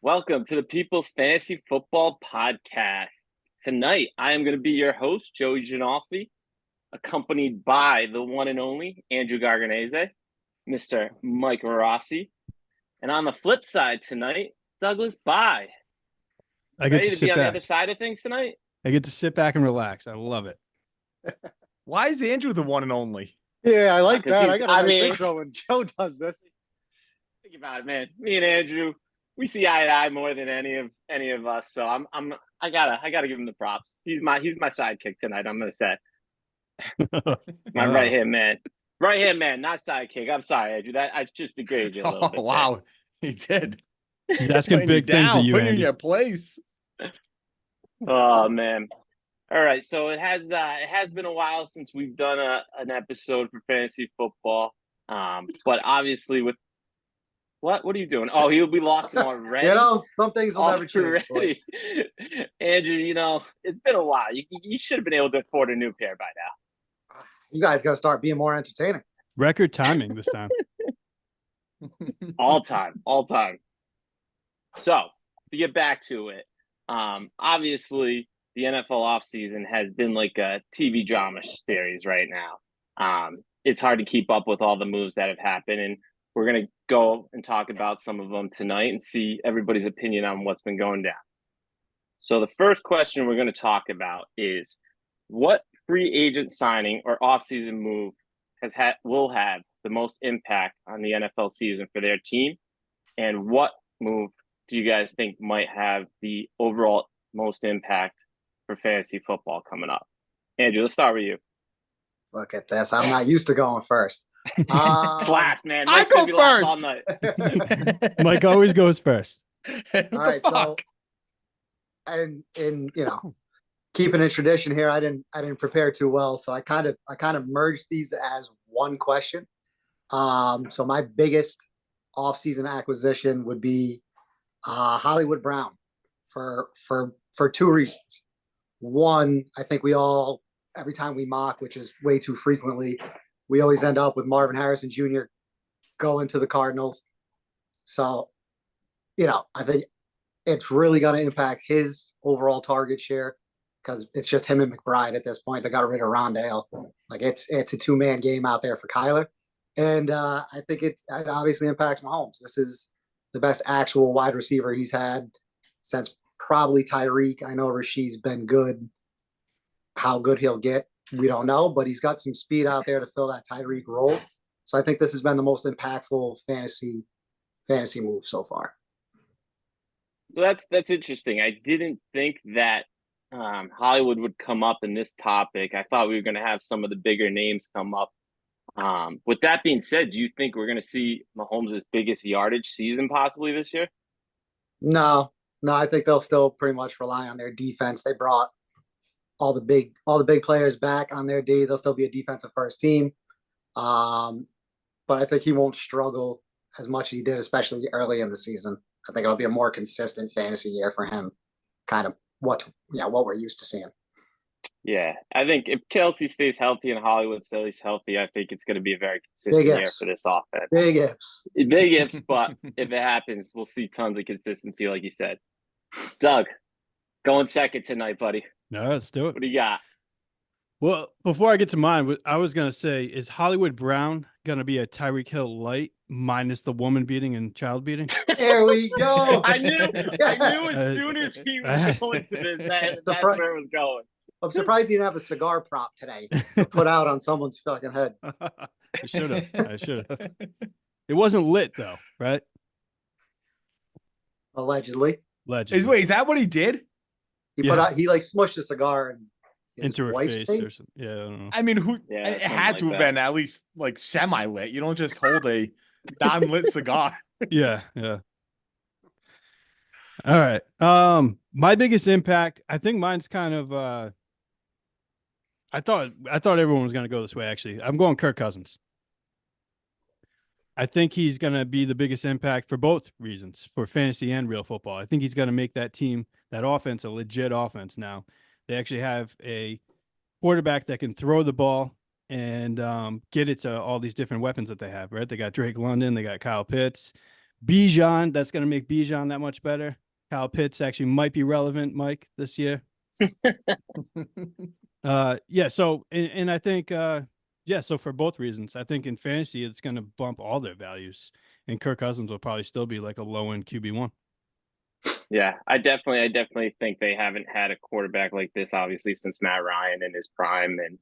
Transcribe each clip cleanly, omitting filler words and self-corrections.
Welcome to the People's Fantasy Football Podcast. Tonight, I am going to be your host, Joey Ginolfi, accompanied by the one and only Andrew Garganese, Mr. Mike Rossi, and on the flip side tonight, Douglas Bye. I get Ready to to sit be on back. the other side of things tonight? I get to sit back and relax. I love it. Why is Andrew the one and only? Yeah, I like 'Cause that. I he's- got a I nice mean- intro when Joe does this. Think about it, man. Me and Andrew, we see eye to eye more than any of us. So I gotta give him the props. He's my sidekick tonight. I'm gonna say my right hand man, not sidekick. I'm sorry, Andrew. That I just degraded you a little Oh, bit. wow. He did. He's asking Putting big things of down, you, putting you in Andy. your place. Oh man. All right. So it has been a while since we've done an episode for fantasy football. But obviously with what are you doing? Oh, we lost him already. Some things will never change. Already. Andrew, it's been a while. You should have been able to afford a new pair by now. You guys got to start being more entertaining. Record timing this time. All time. So to get back to it, obviously the NFL offseason has been like a TV drama series right now. It's hard to keep up with all the moves that have happened, and we're going to go and talk about some of them tonight and see everybody's opinion on what's been going down. So the first question we're going to talk about is what free agent signing or offseason move will have the most impact on the NFL season for their team, and what move do you guys think might have the overall most impact for fantasy football coming up? Andrew, let's start with you. Look at this. I'm not used to going first. Last, man. I Mike's gonna go be last first. all night. Mike always goes first. What All right, the so fuck? and keeping a tradition here, I didn't prepare too well, so I kind of merged these as one question. So my biggest offseason acquisition would be Hollywood Brown for two reasons. One, I think we all, every time we mock, which is way too frequently, we always end up with Marvin Harrison Jr. going to the Cardinals. So, I think it's really going to impact his overall target share because it's just him and McBride at this point. They got rid of Rondale. Like it's a two-man game out there for Kyler. And I think it obviously impacts Mahomes. This is the best actual wide receiver he's had since probably Tyreek. I know Rashid's been good. How good he'll get, we don't know, but he's got some speed out there to fill that Tyreek role. So I think this has been the most impactful fantasy move so far. Well, that's interesting. I didn't think that Hollywood would come up in this topic. I thought we were going to have some of the bigger names come up. With that being said, do you think we're going to see Mahomes' biggest yardage season possibly this year? No, I think they'll still pretty much rely on their defense. They brought all the big players back on their D. They'll still be a defensive first team. But I think he won't struggle as much as he did, especially early in the season. I think it'll be a more consistent fantasy year for him. Kind of what we're used to seeing. Yeah, I think if Kelsey stays healthy and Hollywood stays healthy, I think it's going to be a very consistent year for this offense. Big ifs. Big ifs, but if it happens, we'll see tons of consistency, like you said. Doug, going second tonight, buddy. No, let's do it. What do you got? Well, before I get to mine, I was going to say, is Hollywood Brown going to be a Tyreek Hill light minus the woman beating and child beating? There we go. I knew as soon as he was going to this, that's where it was going. I'm surprised you didn't have a cigar prop today to put out on someone's fucking head. I should have. It wasn't lit though, right? Allegedly. Is that what he did? He smushed a cigar and into her face or something. Yeah, I don't know. I mean, Yeah, it had to like have that. been at least like semi-lit. You don't just hold a non-lit cigar. Yeah. All right. My biggest impact, I think mine's kind of I thought everyone was going to go this way, actually. I'm going Kirk Cousins. I think he's going to be the biggest impact for both reasons, for fantasy and real football. I think he's going to make that team, that offense, a legit offense now. They actually have a quarterback that can throw the ball and get it to all these different weapons that they have, right? They got Drake London, they got Kyle Pitts, Bijan, that's going to make Bijan that much better. Kyle Pitts actually might be relevant, Mike, this year. Yeah. So, and I think, yeah, so for both reasons, I think in fantasy, it's going to bump all their values, and Kirk Cousins will probably still be like a low end QB1. Yeah, I definitely think they haven't had a quarterback like this, obviously, since Matt Ryan in his prime. And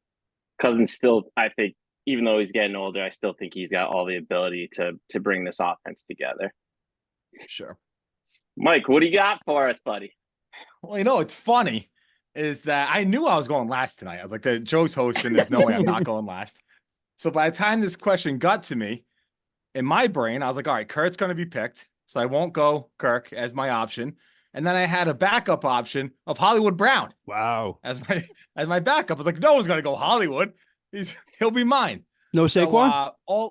Cousins still, I think, even though he's getting older, I still think he's got all the ability to bring this offense together. Sure. Mike, what do you got for us, buddy? Well, it's funny is that I knew I was going last tonight. I was like, Joe's hosting. There's no way I'm not going last. So by the time this question got to me, in my brain, I was like, all right, Kurt's going to be picked. So I won't go Kirk as my option. And then I had a backup option of Hollywood Brown Wow. as my backup. I was like, no one's going to go Hollywood. He'll be mine. No Saquon? I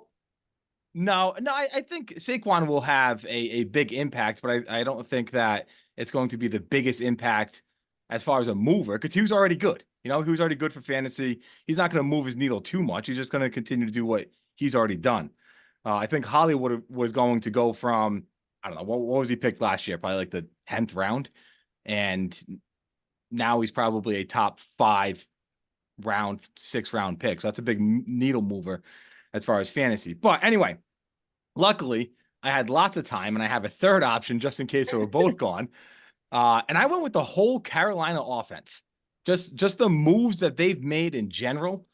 think Saquon will have a big impact, but I don't think that it's going to be the biggest impact as far as a mover, because he was already good. He was already good for fantasy. He's not going to move his needle too much. He's just going to continue to do what he's already done. I think Hollywood was going to go from, I don't know, what was he picked last year? Probably like the 10th round. And now he's probably a top 5 round, 6th round pick. So that's a big needle mover as far as fantasy. But anyway, luckily I had lots of time and I have a third option just in case they were both gone. And I went with the whole Carolina offense, just the moves that they've made in general.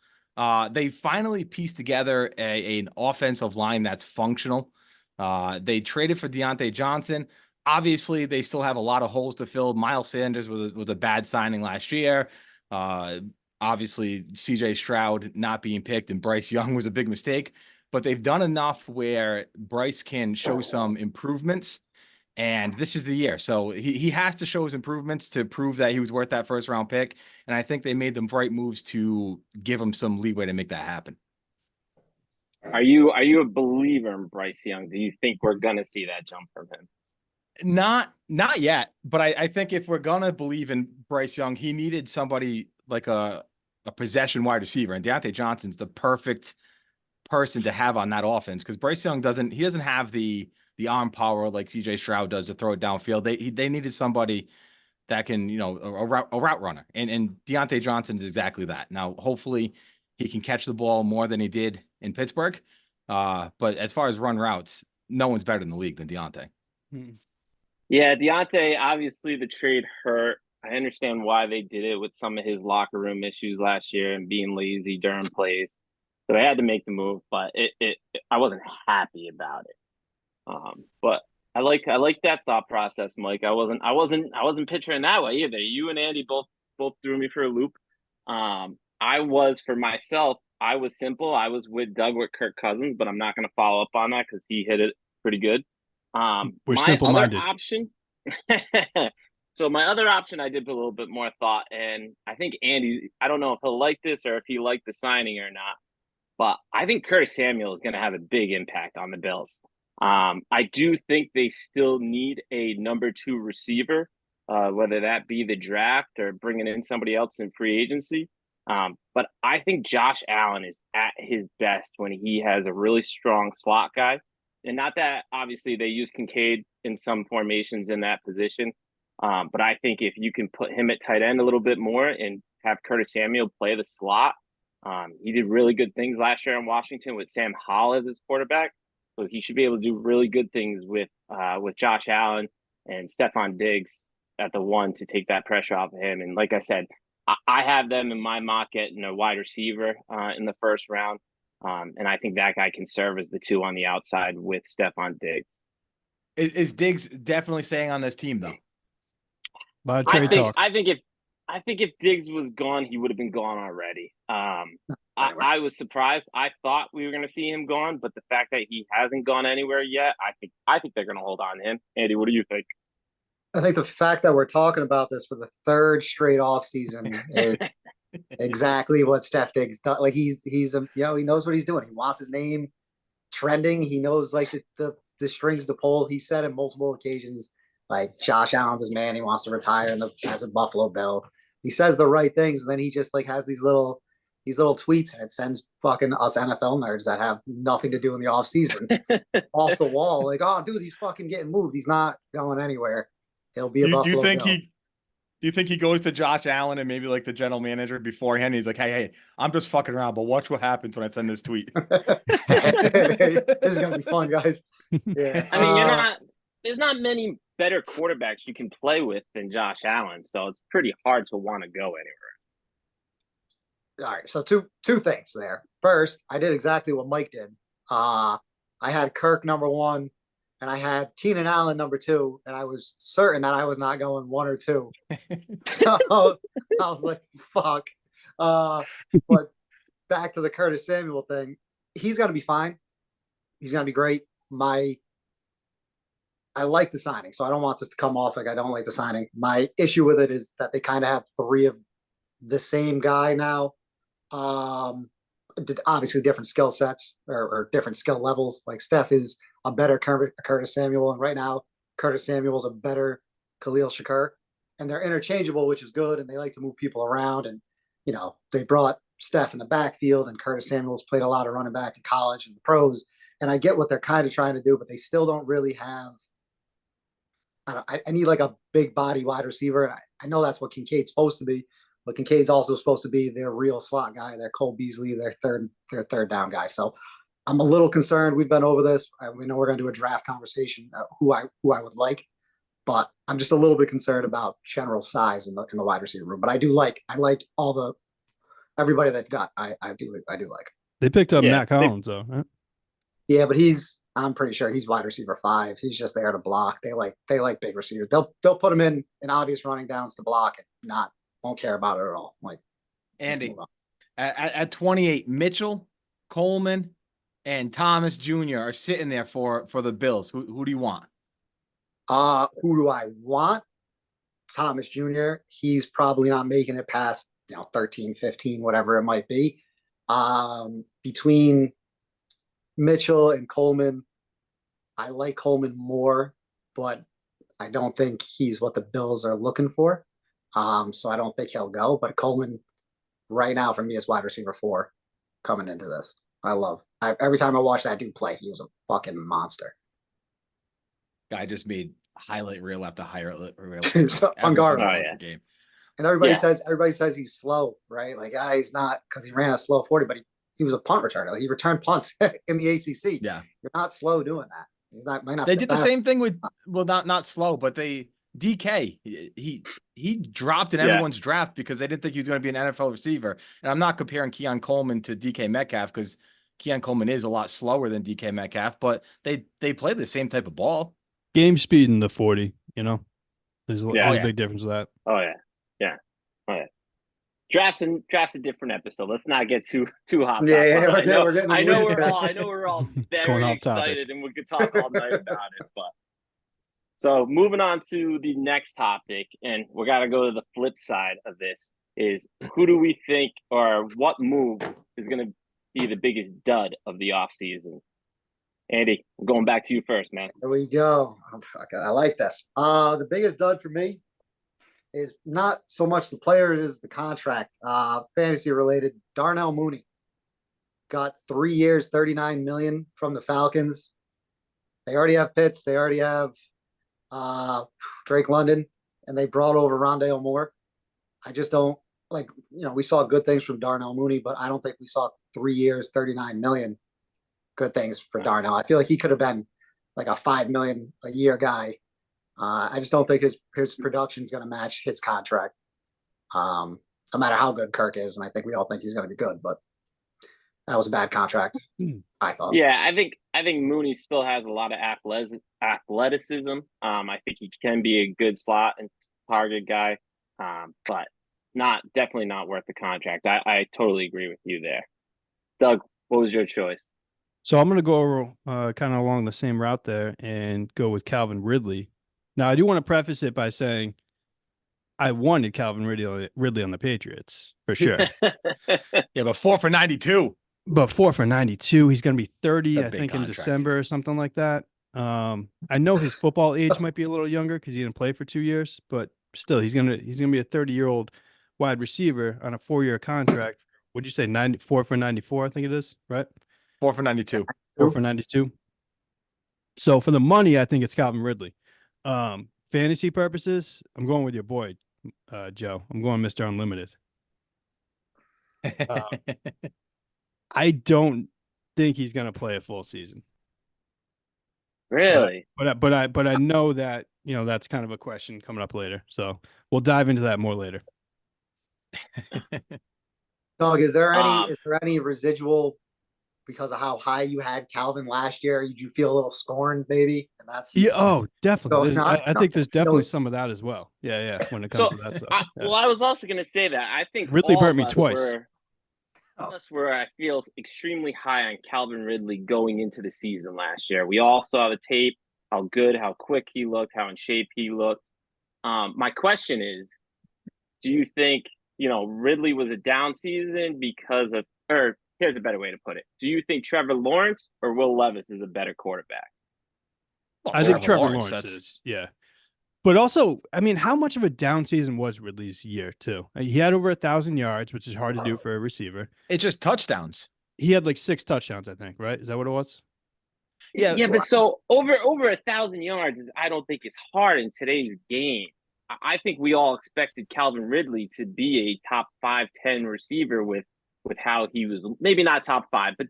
They finally pieced together an offensive line that's functional. They traded for Deontay Johnson. Obviously, they still have a lot of holes to fill. Miles Sanders was a bad signing last year. Obviously, CJ Stroud not being picked and Bryce Young was a big mistake. But they've done enough where Bryce can show some improvements. And this is the year. So he has to show his improvements to prove that he was worth that first round pick. And I think they made the right moves to give him some leeway to make that happen. Are you a believer in Bryce Young? Do you think we're gonna see that jump from him? Not yet, but I think if we're gonna believe in Bryce Young, he needed somebody like a possession wide receiver, and Deontay Johnson's the perfect person to have on that offense, because Bryce Young doesn't have the arm power like CJ Stroud does to throw it downfield. They needed somebody that can, a route runner. And Deontay Johnson's exactly that. Now, hopefully he can catch the ball more than he did in Pittsburgh. But as far as run routes, no one's better in the league than Deontay. Yeah, Deontay, obviously the trade hurt. I understand why they did it with some of his locker room issues last year and being lazy during plays. So they had to make the move, but I wasn't happy about it. But I like that thought process, Mike. I wasn't picturing that way either. You and Andy both threw me for a loop. For myself, I was simple. I was with Doug with Kirk Cousins, but I'm not going to follow up on that because he hit it pretty good. We're simple-minded. Option. So my other option, I did put a little bit more thought, and I think Andy, I don't know if he'll like this or if he liked the signing or not, but I think Curtis Samuel is going to have a big impact on the Bills. I do think they still need a number 2 receiver, whether that be the draft or bringing in somebody else in free agency. But I think Josh Allen is at his best when he has a really strong slot guy. And not that obviously they use Kincaid in some formations in that position. But I think if you can put him at tight end a little bit more and have Curtis Samuel play the slot, he did really good things last year in Washington with Sam Howell as his quarterback. So he should be able to do really good things with Josh Allen and Stephon Diggs at the 1 to take that pressure off of him. And like I said, I have them in my mock getting a wide receiver in the first round. And I think that guy can serve as the 2 on the outside with Stephon Diggs. Is Diggs definitely staying on this team though? I think if Diggs was gone, he would have been gone already. I was surprised. I thought we were going to see him gone, but the fact that he hasn't gone anywhere yet, I think they're going to hold on to him. Andy, what do you think? I think the fact that we're talking about this for the 3rd straight offseason is exactly what Steph Diggs does. Like he knows what he's doing. He wants his name trending. He knows like the strings to pull. He said on multiple occasions, like Josh Allen's his man. He wants to retire as a Buffalo Bill. He says the right things, and then he just like has these little, these little tweets, and it sends fucking us NFL nerds that have nothing to do in the off season off the wall. Like, oh, dude, he's fucking getting moved. He's not going anywhere. He'll be a Do you Buffalo think Bill. do you think he goes to Josh Allen and maybe like the general manager beforehand? He's like, hey, I'm just fucking around, but watch what happens when I send this tweet. This is gonna be fun, guys. Yeah. I mean, there's not many better quarterbacks you can play with than Josh Allen, so it's pretty hard to want to go anywhere. All right, so two things there. First, I did exactly what Mike did. I had Kirk number 1, and I had Keenan Allen number 2, and I was certain that I was not going 1 or 2. So I was like, "Fuck." But back to the Curtis Samuel thing, he's gonna be fine. He's gonna be great. I like the signing, so I don't want this to come off like I don't like the signing. My issue with it is that they kind of have 3 of the same guy now. Obviously different skill sets or different skill levels. Like Steph is a better Curtis Samuel, and right now Curtis Samuel is a better Khalil Shakur, and they're interchangeable, which is good. And they like to move people around, and they brought Steph in the backfield, and Curtis Samuel's played a lot of running back in college and the pros. And I get what they're kind of trying to do, but they still don't really have. I need like a big body wide receiver. I know that's what Kincaid's supposed to be, but Kincaid's also supposed to be their real slot guy, their Cole Beasley, their third down guy. So I'm a little concerned. We've been over this. We know we're going to do a draft conversation, who I would like, but I'm just a little bit concerned about general size in the wide receiver room. But I like everybody they've got. I do like. They picked up Yeah, Matt Collins though. Right? Yeah, but I'm pretty sure he's wide receiver 5. He's just there to block. They like big receivers. They'll put him in obvious running downs to block and won't care about it at all. Like, Andy, at 28, Mitchell, Coleman, and Thomas Jr. are sitting there for the Bills. Who do you want? Who do I want? Thomas Jr. He's probably not making it past 13, 15, whatever it might be. Between Mitchell and Coleman, I like Coleman more, but I don't think he's what the Bills are looking for. So I don't think he'll go. But Coleman, right now, for me, is wide receiver 4 coming into this. Every time I watch that dude play, he was a fucking monster. Guy just made highlight reel after highlight reel. Unguardable. Game. And everybody says he's slow, right? Like, he's not, because he ran a slow 40, but he was a punt returner. He returned punts in the ACC. Yeah, you're not slow doing that. He's not. Might not. They did the same thing with not slow, but DK. He dropped in everyone's draft because they didn't think he was going to be an NFL receiver. And I'm not comparing Keon Coleman to DK Metcalf because Keon Coleman is a lot slower than DK Metcalf, but they play the same type of ball. Game speed in the 40. There's a big difference with that. Oh yeah. Draft's a different episode. Let's not get too hot. I know we're all very excited and we could talk all night about it. But so moving on to the next topic, and we got to go to the flip side of this, is who do we think or what move is going to be the biggest dud of the offseason? Andy, I'm going back to you first, man. There we go. I like this. The biggest dud for me is not so much the player, it is the contract. Fantasy related. Darnell Mooney got 3 years, $39 million from the Falcons. They already have Pitts. They already have Drake London, and they brought over Rondale Moore. I just don't we saw good things from Darnell Mooney, but I don't think we saw 3 years, $39 million good things for Darnell. I feel like he could have been like a $5 million a year guy. I just don't think his production is going to match his contract. No matter how good Kirk is, and I think we all think he's going to be good, but that was a bad contract, I thought. Yeah, I think Mooney still has a lot of athleticism. I think he can be a good slot and target guy, but definitely not worth the contract. I totally agree with you there. Doug, what was your choice? So I'm going to go kind of along the same route there and go with Calvin Ridley. Now, I do want to preface it by saying I wanted Calvin Ridley on the Patriots for sure. Yeah, but 4 for 92. But 4 for 92. He's going to be 30, I think, contract in December or something like that. I know his football age might be a little younger because he didn't play for 2 years, but still, he's gonna be a 30-year-old wide receiver on a 4-year contract what'd you say, 94 for 94, I think it is, right? 4 for 92. 4 for 92. So for the money, I think it's Calvin Ridley. Fantasy purposes, I'm going with your boy, Joe. I'm going Mr. Unlimited. I don't think he's going to play a full season. Really? But I know that, that's kind of a question coming up later. So we'll dive into that more later. Doug, is there Um, any residual because of how high you had Calvin last year? Did you feel a little scorned maybe? And that's Yeah. Oh, definitely. So I think there's definitely no- some of that as well. Yeah. When it So, comes to that stuff. well, I was also going to say that I think Ridley all burnt of me us twice. were, I feel, extremely high on Calvin Ridley going into the season last year. We all saw the tape, how good, how quick he looked, how in shape he looked. My question is, do you think, Ridley was a down season because of, or here's a better way to put it. Do you think Trevor Lawrence or Will Levis is a better quarterback? I think Trevor Lawrence that's- is. Yeah. But also, I mean, how much of a down season was Ridley's year too? He had over 1,000 yards, which is hard to do for a receiver. It's just touchdowns. He had like 6 touchdowns, I think, right? Is that what it was? Yeah, But so over 1,000 yards is, I don't think, is hard in today's game. I think we all expected Calvin Ridley to be a top 5-10 receiver with how he was, maybe not top 5, but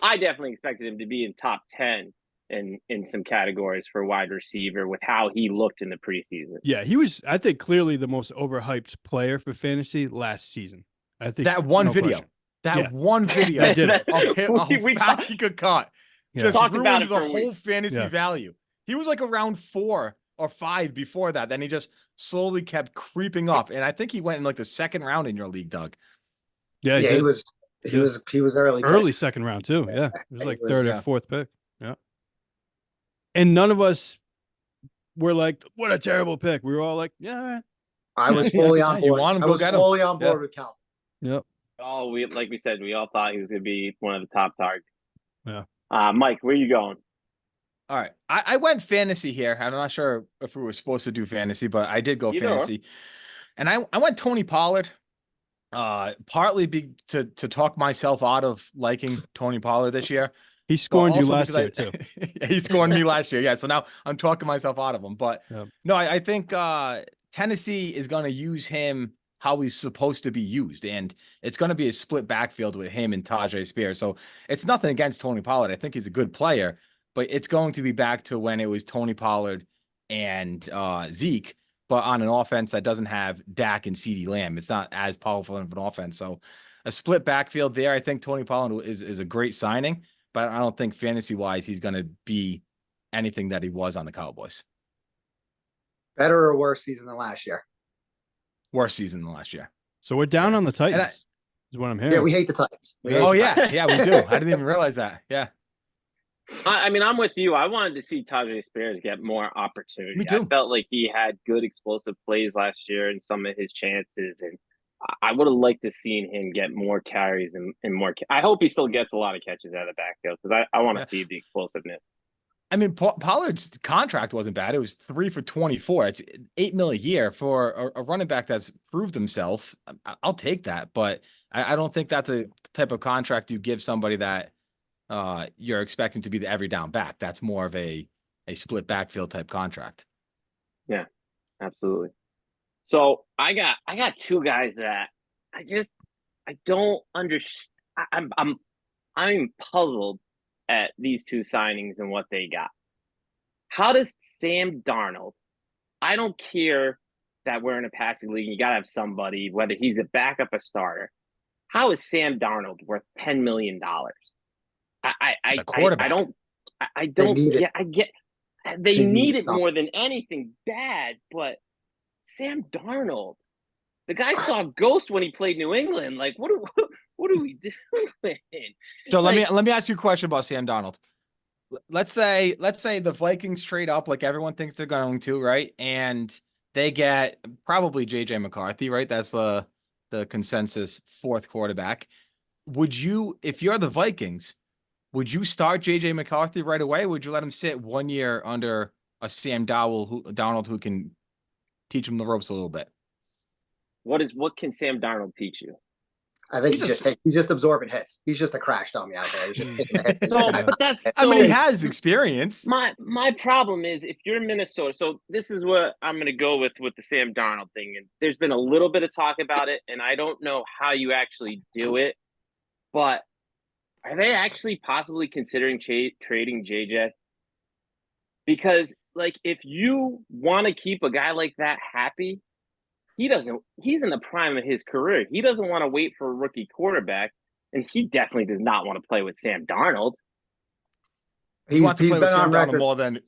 I definitely expected him to be in top 10 in some categories for wide receiver with how he looked in the preseason. Yeah, he was, I think, clearly the most overhyped player for fantasy last season. I think that one no video. question. That Yeah. one video That did it. of him, how We fast he could cut. Yeah. Just Talked about ruined it the for a whole week. fantasy Yeah. value. He was like around 4 or 5 before that. Then he just slowly kept creeping up. And I think he went in like the second round in your league, Doug. Yeah, yeah, did. he was early. Early pick. second round too. Yeah, it was He like was, third or yeah. fourth pick. Yeah, and none of us were like, "What a terrible pick." We were all like, "Yeah, all right." I was Yeah, fully yeah, on you board. want him, I go was get him. fully on board Yeah. with Calvin. Yep. Oh, like we said, we all thought he was going to be one of the top targets. Yeah. Mike, where you going? All right. I went fantasy here. I'm not sure if we were supposed to do fantasy, but I did go Either or. fantasy. And I went Tony Pollard. Partly to talk myself out of liking Tony Pollard this year. He But scorned you also last year because too. He scorned me last year. Yeah. So now I'm talking myself out of him. But Yep. no, I think Tennessee is going to use him how he's supposed to be used. And it's going to be a split backfield with him and Tajay Spears. So it's nothing against Tony Pollard. I think he's a good player, but it's going to be back to when it was Tony Pollard and Zeke, but on an offense that doesn't have Dak and CeeDee Lamb. It's not as powerful of an offense. So a split backfield there. I think Tony Pollard is a great signing, but I don't think fantasy wise he's going to be anything that he was on the Cowboys. Better or worse season than last year? Worse season than last year. So we're down Yeah. on the Titans. Is what I'm hearing. Yeah, we hate the Titans. We hate Oh the Titans. yeah, we do. I didn't even realize that. Yeah, I mean, I'm with you. I wanted to see Tajay Spears get more opportunity. Me too. I felt like he had good explosive plays last year in some of his chances, and I would have liked to seen him get more carries and more. I hope he still gets a lot of catches out of the backfield because I want to Yeah. see the explosiveness. I mean Pollard's contract wasn't bad. It was 3 for $24. It's $8 million a year for a running back that's proved himself. I'll take that, but I don't think that's a type of contract you give somebody that you're expecting to be the every down back. That's more of a split backfield type contract. Absolutely. So I got two guys that I don't understand. I'm puzzled at these two signings and what they got. How does Sam Darnold? I don't care that we're in a passing league. You got to have somebody, whether he's a backup or starter. How is Sam Darnold worth $10 million? I quarterback. don't need it. get. I get. They They need need it something. more than anything bad, but Sam Darnold, the guy saw ghosts when he played New England. Like, what are we doing? So let Like, me ask you a question about Sam Darnold. Let's say the Vikings trade up like everyone thinks they're going to, right? And they get probably JJ McCarthy, right? That's the consensus fourth quarterback. Would you, if you're the Vikings, would you start JJ McCarthy right away? Would you let him sit 1 year under a Sam Darnold who can teach him the ropes a little bit? what can Sam Darnold teach you? I think He's he's just absorbing hits. He's just a crash dummy out there. He's just taking the hits. So, but that's I mean, he so- has experience. My problem is if you're Minnesota, so this is what I'm going to go with the Sam Darnold thing. And there's been a little bit of talk about it, and I don't know how you actually do it, but are they actually possibly considering trading JJ? Because like if you want to keep a guy like that happy, he's in the prime of his career. He doesn't want to wait for a rookie quarterback, and he definitely does not want to play with Sam Darnold. He wants to he's play with been on Sam Darnold record. more than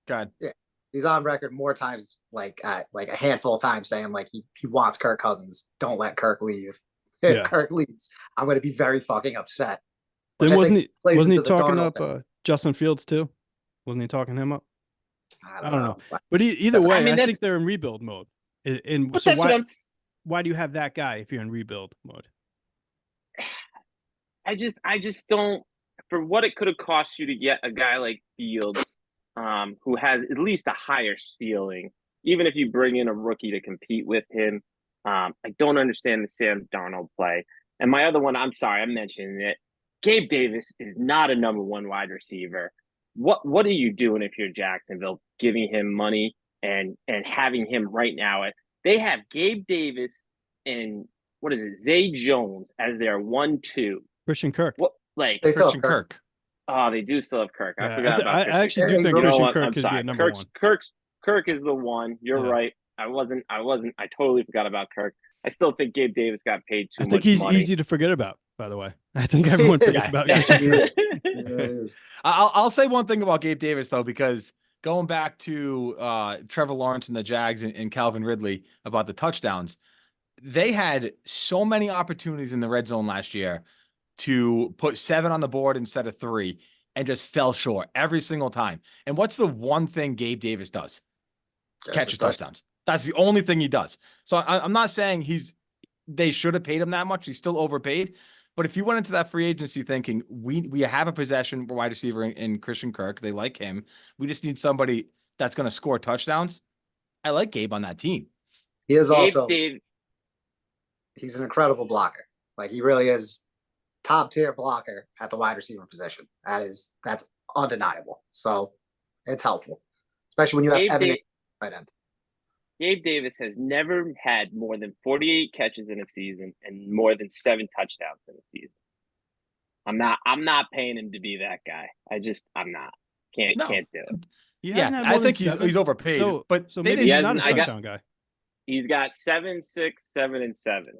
God. He's on record more times, like a handful of times, saying like he wants Kirk Cousins. Don't let Kirk leave. If Yeah. Kirk leaves, I'm going to be very fucking upset. Which Then I think plays wasn't he into the talking Darnold up thing. Justin Fields too? Wasn't he talking him up? I don't know. But either That's- way, I mean, I that's- think they're in rebuild mode. And But so that's what why do you have that guy if you're in rebuild mode? I just don't. For what it could have cost you to get a guy like Fields, who has at least a higher ceiling, even if you bring in a rookie to compete with him, I don't understand the Sam Darnold play. And my other one, I'm sorry, I'm mentioning it. Gabe Davis is not a number one wide receiver. What are you doing if you're Jacksonville, giving him money and having him right now? They have Gabe Davis and what is it, Zay Jones as their 1-2. Christian Kirk. What like? They still have Christian Kirk. Oh, they do still have Kirk. I Yeah, forgot about I Christian actually Kirk. do think You know Christian what? Kirk I'm could sorry. be a number one. Kirk is the one. You're Yeah. right. I totally forgot about Kirk. I still think Gabe Davis got paid too I much think he's money. easy to forget about, by the way. I think everyone He is. forgets about Yeah. Christian Kirk. Yeah. I'll say one thing about Gabe Davis though, because going back to Trevor Lawrence and the Jags and Calvin Ridley about the touchdowns, they had so many opportunities in the red zone last year to put 7 on the board instead of 3 and just fell short every single time. And what's the one thing Gabe Davis does? Catches touchdowns. That's the only thing he does. So I'm not saying they should have paid him that much. He's still overpaid. But if you went into that free agency thinking we have a possession wide receiver in Christian Kirk, they like him. We just need somebody that's going to score touchdowns. I like Gabe on that team. He is also Dave, he's an incredible blocker. Like he really is top tier blocker at the wide receiver position. That's undeniable. So it's helpful, especially when you have Gabe Evan Da- right end. Gabe Davis has never had more than 48 catches in a season and more than 7 touchdowns in a season. I'm not paying him to be that guy. I'm not. Can't do it. He Yeah, hasn't had more I than think 7, he's overpaid. So, but so they maybe didn't- he's not a I got- touchdown guy. He's got 7, 6, 7, and 7.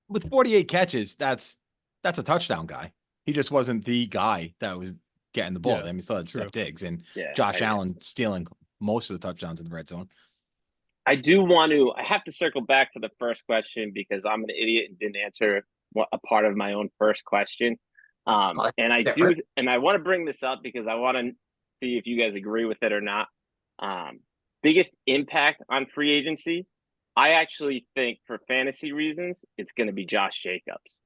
with 48 catches, that's a touchdown guy. He just wasn't the guy that was getting the ball. Yeah, I mean, still had true. Steph Diggs and Yeah, Josh I- Allen stealing most of the touchdowns in the red zone. I have to circle back to the first question because I'm an idiot and didn't answer a part of my own first question. And I different. I want to bring this up because I want to see if you guys agree with it or not. Biggest impact on free agency, I actually think for fantasy reasons, it's going to be Josh Jacobs.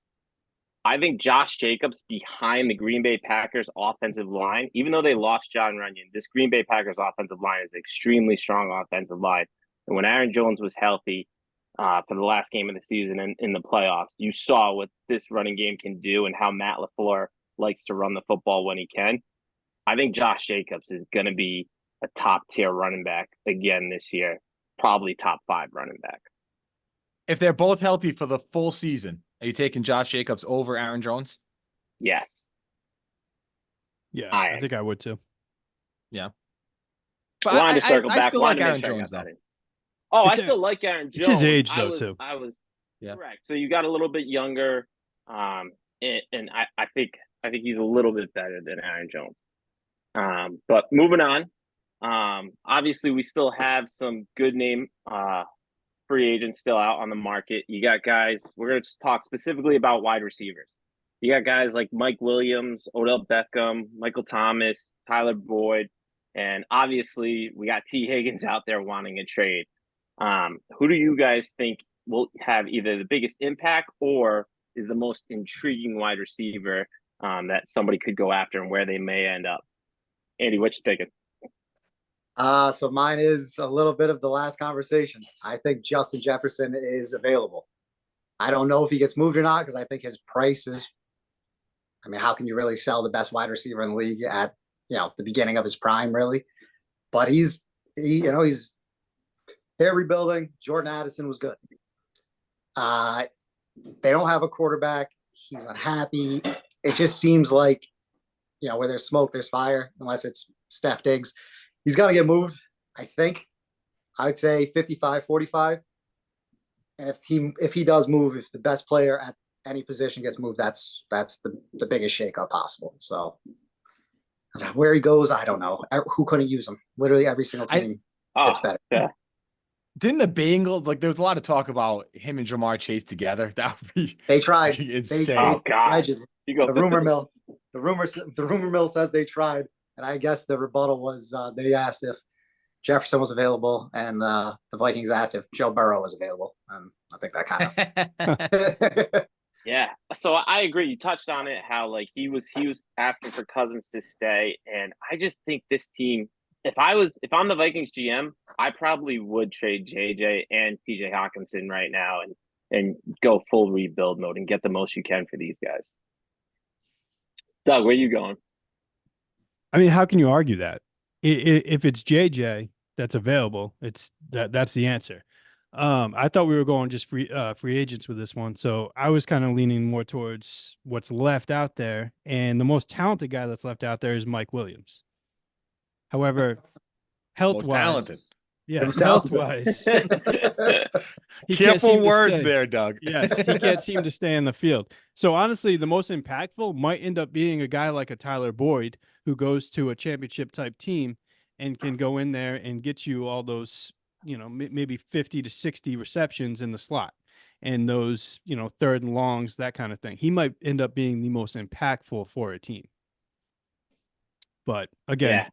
I think Josh Jacobs behind the Green Bay Packers offensive line, even though they lost John Runyon, this Green Bay Packers offensive line is an extremely strong offensive line. And when Aaron Jones was healthy for the last game of the season and in the playoffs, you saw what this running game can do and how Matt LaFleur likes to run the football when he can. I think Josh Jacobs is going to be a top-tier running back again this year, probably top 5 running back. If they're both healthy for the full season, are you taking Josh Jacobs over Aaron Jones? Yes. Yeah, I I am. think I would too. But I wanted to circle back. still wanted like to make Aaron sure I Jones got though. that in. Oh, It's I still like Aaron Jones. it's his age, I though, was, too. I was Yeah. correct. So you got a little bit younger, and I think he's a little bit better than Aaron Jones. But moving on, obviously we still have some good name free agents still out on the market. You got guys. We're going to talk specifically about wide receivers. You got guys like Mike Williams, Odell Beckham, Michael Thomas, Tyler Boyd, and obviously we got T. Higgins out there wanting a trade. Who do you guys think will have either the biggest impact or is the most intriguing wide receiver that somebody could go after and where they may end up? Andy, what you thinking? So mine is a little bit of the last conversation. I think Justin Jefferson is available. I don't know if he gets moved or not because I think his price is. I mean, how can you really sell the best wide receiver in the league at the beginning of his prime, really? But he's they're rebuilding. Jordan Addison was good. They don't have a quarterback. He's unhappy. It just seems like, where there's smoke, there's fire, unless it's Steph Diggs. He's got to get moved, I think. I'd say 55-45. And if he does move, if the best player at any position gets moved, that's the biggest shakeup possible. So where he goes, I don't know. Who couldn't use him? Literally every single team gets better. Yeah. Didn't the Bengals, like, there was a lot of talk about him and Jamar Chase together? That would be They tried. insane. Oh God. Allegedly. You go. The rumor mill. The rumor mill says they tried, and I guess the rebuttal was they asked if Jefferson was available, and the Vikings asked if Joe Burrow was available. I think that kind of. Yeah. So I agree. You touched on it, how like he was asking for Cousins to stay. And I just think this team, if I'm the Vikings GM, I probably would trade JJ and TJ Hawkinson right now and go full rebuild mode and get the most you can for these guys. Doug, where you going? I mean, how can you argue that? If it's JJ that's available, that's the answer. I thought we were going just free agents with this one, so I was kind of leaning more towards what's left out there, and the most talented guy that's left out there is Mike Williams. However, Most talented. health-wise, yeah, Most talented. health-wise, he can't Careful seem to words stay. there, Doug. Yes, he can't seem to stay in the field. So honestly, the most impactful might end up being a guy like a Tyler Boyd who goes to a championship type team and can go in there and get you all those, maybe 50 to 60 receptions in the slot and those, third and longs, that kind of thing. He might end up being the most impactful for a team. But again,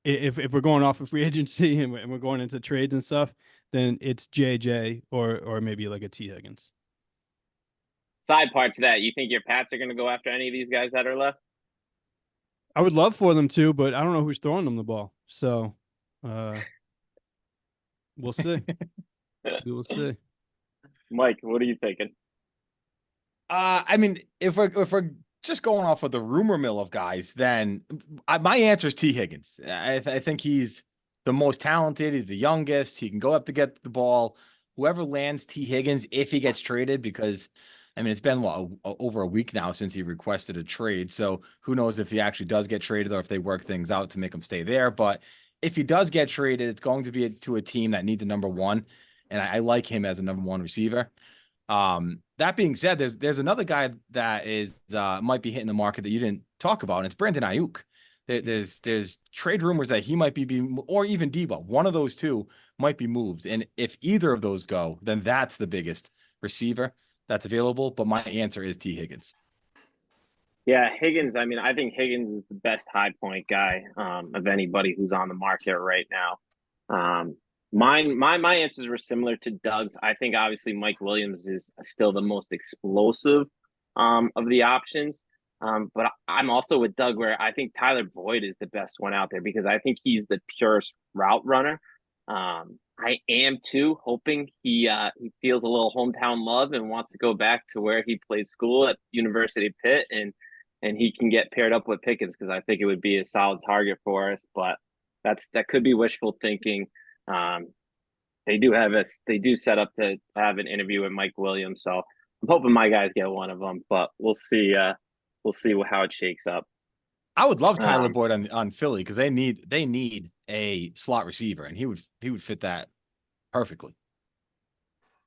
if we're going off of free agency and we're going into trades and stuff, then it's JJ or maybe like a T. Higgins. Side part to that, you think your Pats are going to go after any of these guys that are left? I would love for them to, but I don't know who's throwing them the ball. So we'll see. We will see. Mike, what are you thinking? I mean, if we're just going off of the rumor mill of guys, then my answer is T. Higgins. I think he's the most talented. He's the youngest. He can go up to get the ball. Whoever lands T. Higgins, if he gets traded, because I mean, it's been over a week now since he requested a trade. So who knows if he actually does get traded or if they work things out to make him stay there. But if he does get traded, it's going to be to a team that needs a number one. And I like him as a number one receiver. That being said, there's another guy that is might be hitting the market that you didn't talk about, and it's Brandon Ayuk. There's trade rumors that he might be or even Debo. One of those two might be moved. And if either of those go, then that's the biggest receiver that's available. But my answer is T. Higgins. Yeah, Higgins. I mean, I think Higgins is the best high point guy of anybody who's on the market right now. My answers were similar to Doug's. I think obviously Mike Williams is still the most explosive of the options. But I'm also with Doug where I think Tyler Boyd is the best one out there because I think he's the purest route runner. I am too, hoping he feels a little hometown love and wants to go back to where he played school at University of Pitt and he can get paired up with Pickens because I think it would be a solid target for us. But that could be wishful thinking. They do set up to have an interview with Mike Williams, so I'm hoping my guys get one of them. But we'll see. We'll see how it shakes up. I would love Tyler Boyd on Philly because they need a slot receiver, and he would fit that perfectly.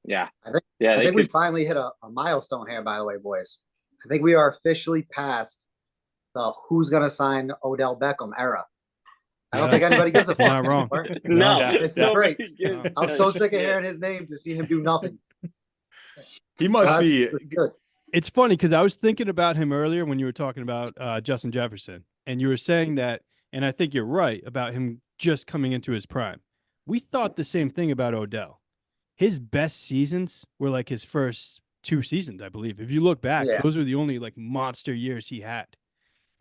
Yeah, I think we finally hit a milestone here. By the way, boys, I think we are officially past the who's going to sign Odell Beckham era. I don't think anybody gives a fuck. Not wrong. No, this is great. I'm so sick of hearing his name to see him do nothing. He must be good. It's funny because I was thinking about him earlier when you were talking about Justin Jefferson, and you were saying that, and I think you're right about him just coming into his prime. We thought the same thing about Odell. His best seasons were like his first 2 seasons, I believe. If you look back, those were the only like monster years he had.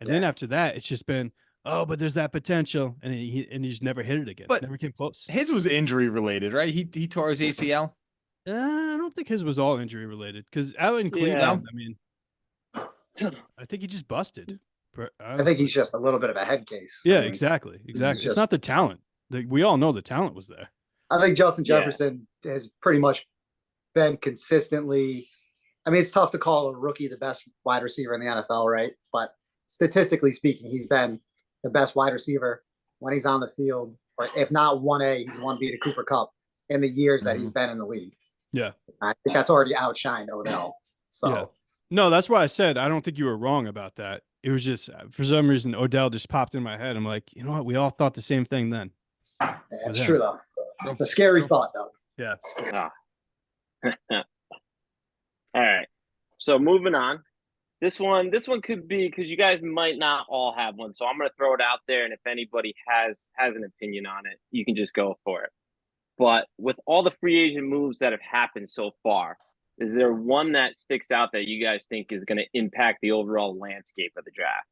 And then after that, it's just been, oh, but there's that potential, and he just never hit it again. But never came close. His was injury related, right? He tore his ACL. I don't think his was all injury related because out in Cleveland, I mean, I think he just busted. I think he's just a little bit of a head case. Yeah, I mean, exactly. It's just- not the talent. We all know the talent was there. I think Justin Yeah. Jefferson has pretty much been consistently. I mean, it's tough to call a rookie the best wide receiver in the NFL, right? But statistically speaking, he's been the best wide receiver when he's on the field, or if not 1A, he's 1B to Cooper Kupp in the years that he's been in the league. Yeah. I think that's already outshined Odell. So Yeah. No, that's why I said I don't think you were wrong about that. It was just for some reason Odell just popped in my head. I'm like, you know what? We all thought the same thing then. it's him. true, though. It's a scary thought, though. Yeah. All right. So moving on. This one could be because you guys might not all have one. So I'm gonna throw it out there, and if anybody has an opinion on it, you can just go for it. But with all the free agent moves that have happened so far, is there one that sticks out that you guys think is going to impact the overall landscape of the draft?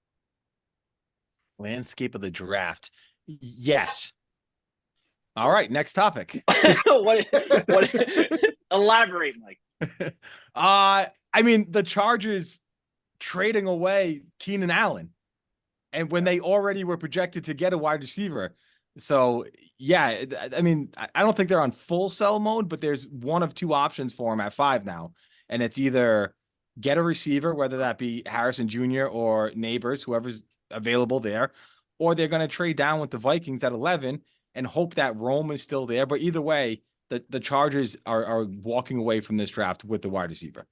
Landscape of the draft. Yes. All right, next topic. what elaborate, Mike? I mean, the Chargers trading away Keenan Allen, and when they already were projected to get a wide receiver. So yeah, I mean, I don't think they're on full sell mode, but there's one of two options for them at 5 now, and it's either get a receiver, whether that be Harrison Jr. or Neighbors, whoever's available there, or they're going to trade down with the Vikings at 11 and hope that Rome is still there. But either way, the Chargers are walking away from this draft with the wide receiver.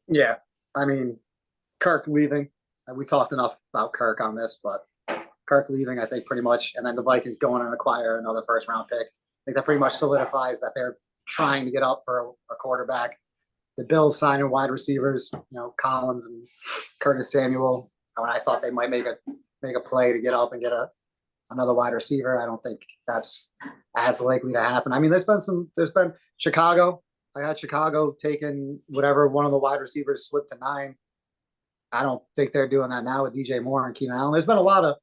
Yeah. I mean, Kirk leaving. We talked enough about Kirk on this, but Kirk leaving, I think pretty much, and then the Vikings going and acquire another first round pick. I think that pretty much solidifies that they're trying to get up for a quarterback. The Bills signing wide receivers, Collins and Curtis Samuel. I thought they might make a play to get up and get another wide receiver. I don't think that's as likely to happen. I mean, there's been Chicago. I had Chicago taking whatever one of the wide receivers slipped to 9. I don't think they're doing that now with DJ Moore and Keenan Allen. There's been a lot of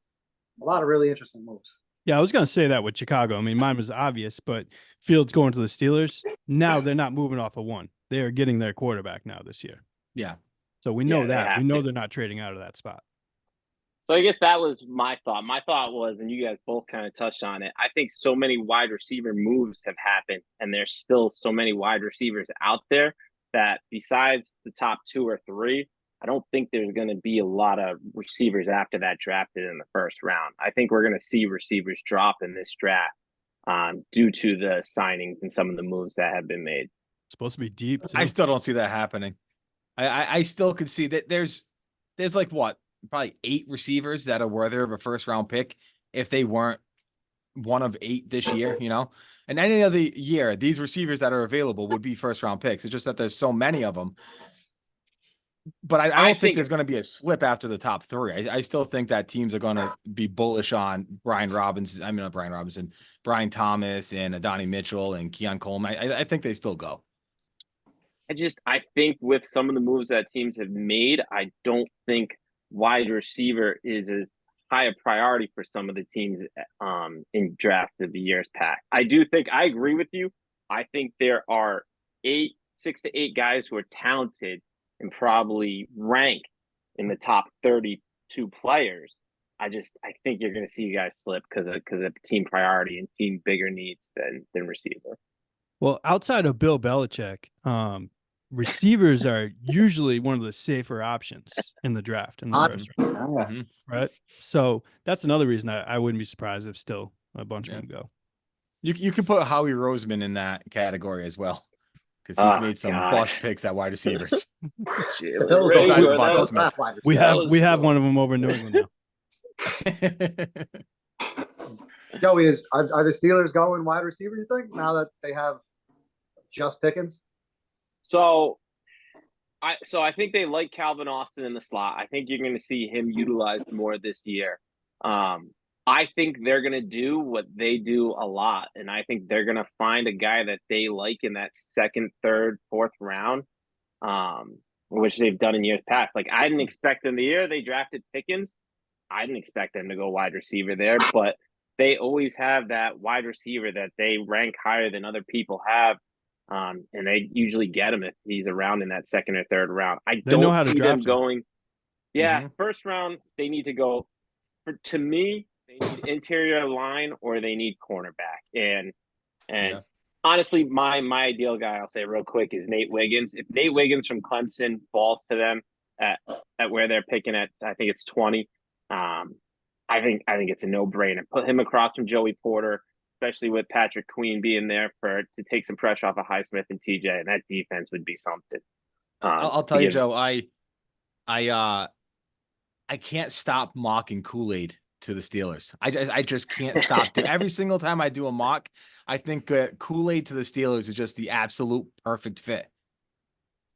really interesting moves. Yeah, I was going to say that with Chicago. I mean, mine was obvious, but Fields going to the Steelers. Now they're not moving off of 1. They are getting their quarterback now this year. Yeah. So we know Yeah, that. We know they're not trading out of that spot. So I guess that was my thought. My thought was, and you guys both kind of touched on it, I think so many wide receiver moves have happened, and there's still so many wide receivers out there that besides the top 2 or 3, I don't think there's going to be a lot of receivers after that drafted in the first round. I think we're going to see receivers drop in this draft due to the signings and some of the moves that have been made. It's supposed to be deep. Too. I still don't see that happening. I still could see that there's like what, probably 8 receivers that are worthy of a first round pick if they weren't one of 8 this year, and any other year, these receivers that are available would be first round picks. It's just that there's so many of them. But I don't think there's going to be a slip after the top 3. I still think that teams are going to be bullish on Brian Thomas and Adonai Mitchell and Keon Coleman. I think they still go. I think with some of the moves that teams have made, I don't think wide receiver is as high a priority for some of the teams in drafts of the years past. I agree with you. I think there are 6 to 8 guys who are talented and probably rank in the top 32 players. I think you're going to see you guys slip because of team priority and team bigger needs than receiver. Well, outside of Bill Belichick, receivers are usually one of the safer options in the draft in the first round, right? So that's another reason I wouldn't be surprised if still a bunch of them go. You can put Howie Roseman in that category as well, because he's made some bust picks at wide receivers. The Bills we have one of them over in New England now. Joey, are the Steelers going wide receiver, you think, now that they have just Pickens? So I think they like Calvin Austin in the slot. I think you're going to see him utilized more this year. I think they're going to do what they do a lot, and I think they're going to find a guy that they like in that 2nd, 3rd, 4th round, which they've done in years past. Like, I didn't expect in the year they drafted Pickens, I didn't expect them to go wide receiver there, but they always have that wide receiver that they rank higher than other people have. And they usually get him if he's around in that second or third round. I They know don't how to see them draft him. going. Yeah, Mhm. first round, they need to go. To me, they need interior line or they need cornerback. And Yeah. honestly, my ideal guy, I'll say real quick, is Nate Wiggins. If Nate Wiggins from Clemson falls to them at where they're picking at, I think it's 20. I think it's a no-brainer. Put him across from Joey Porter, especially with Patrick Queen being there to take some pressure off of Highsmith and TJ, and that defense would be something. I'll tell you, Joe, I can't stop mocking Kool-Aid to the Steelers. I just can't stop. Every single time I do a mock, I think Kool-Aid to the Steelers is just the absolute perfect fit.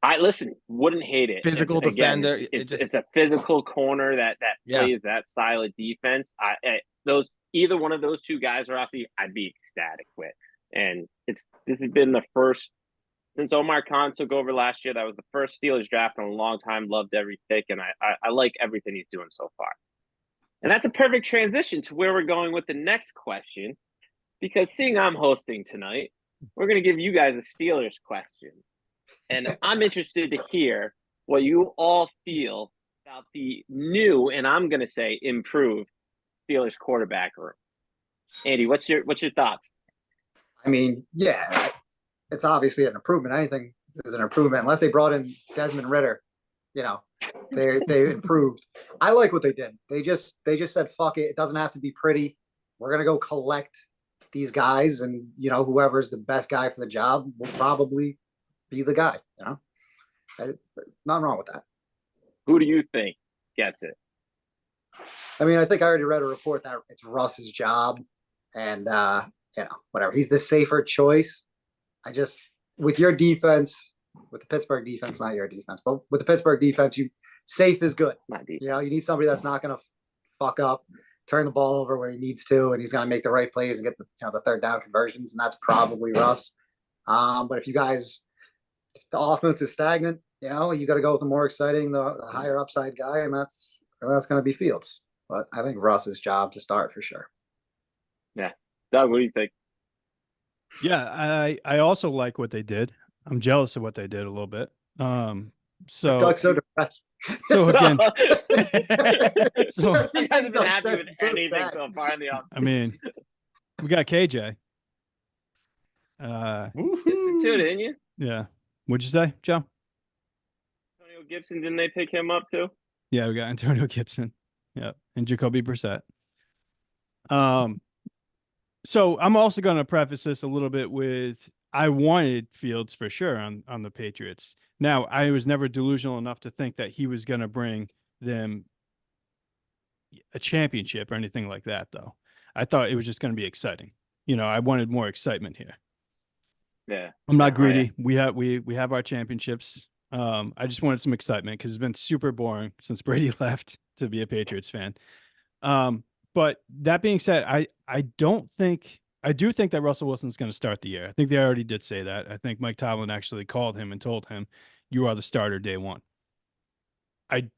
I listen, wouldn't hate it. Physical defender. It's a physical corner that Yeah. plays that style of defense. Either one of those two guys, Rossi, I'd be ecstatic with. And this has been the first since Omar Khan took over last year. That was the first Steelers draft in a long time. Loved every pick, and I like everything he's doing so far. And that's a perfect transition to where we're going with the next question, because seeing I'm hosting tonight, we're going to give you guys a Steelers question. And I'm interested to hear what you all feel about the new, and I'm going to say improved, Steelers quarterback room. Andy, what's your thoughts? I mean, yeah, it's obviously an improvement. Anything is an improvement, unless they brought in Desmond Ritter. You know, they improved. I like what they did. They just said, fuck it. It doesn't have to be pretty. We're gonna go collect these guys, and you know, whoever's the best guy for the job will probably be the guy. You know, nothing wrong with that. Who do you think gets it? I mean, I think I already read a report that it's Russ's job, and you know, whatever. He's the safer choice. With your defense, with the Pittsburgh defense, not your defense, but with the Pittsburgh defense, safe is good. You know, you need somebody that's not going to fuck up, turn the ball over where he needs to, and he's going to make the right plays and get the third down conversions, and that's probably Russ. But if the offense is stagnant, you know, you got to go with the more exciting, the higher upside guy, and that's going to be Fields. But I think Russ's job to start for sure. Yeah, Doug, what do you think? Yeah, I also like what they did. I'm jealous of what they did a little bit. So Doug's so depressed. So again, so he hasn't been happy with anything so far in the offseason. I mean, we got KJ. Gibson too, didn't you? Yeah. What'd you say, Joe? Antonio Gibson, didn't they pick him up too? Yeah, we got Antonio Gibson. Yep, and Jacoby Brissett. So I'm also going to preface this a little bit with I wanted Fields for sure on the Patriots. Now, I was never delusional enough to think that he was going to bring them a championship or anything like that, though. I thought it was just going to be exciting. You know, I wanted more excitement here. Yeah, I'm not greedy. Yeah. We have our championships. I just wanted some excitement because it's been super boring since Brady left to be a Patriots fan. But that being said, I do think that Russell Wilson's going to start the year. I think they already did say that. I think Mike Tomlin actually called him and told him, you are the starter day one. I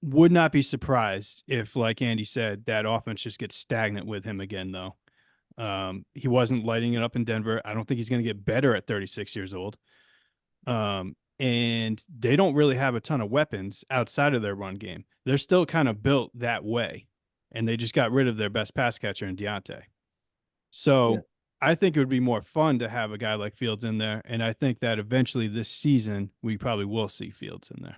would not be surprised if, like Andy said, that offense just gets stagnant with him again, though. He wasn't lighting it up in Denver. I don't think he's going to get better at 36 years old. And they don't really have a ton of weapons outside of their run game. They're still kind of built that way. And they just got rid of their best pass catcher in Deontay. So I think it would be more fun to have a guy like Fields in there. And I think that eventually this season, we probably will see Fields in there.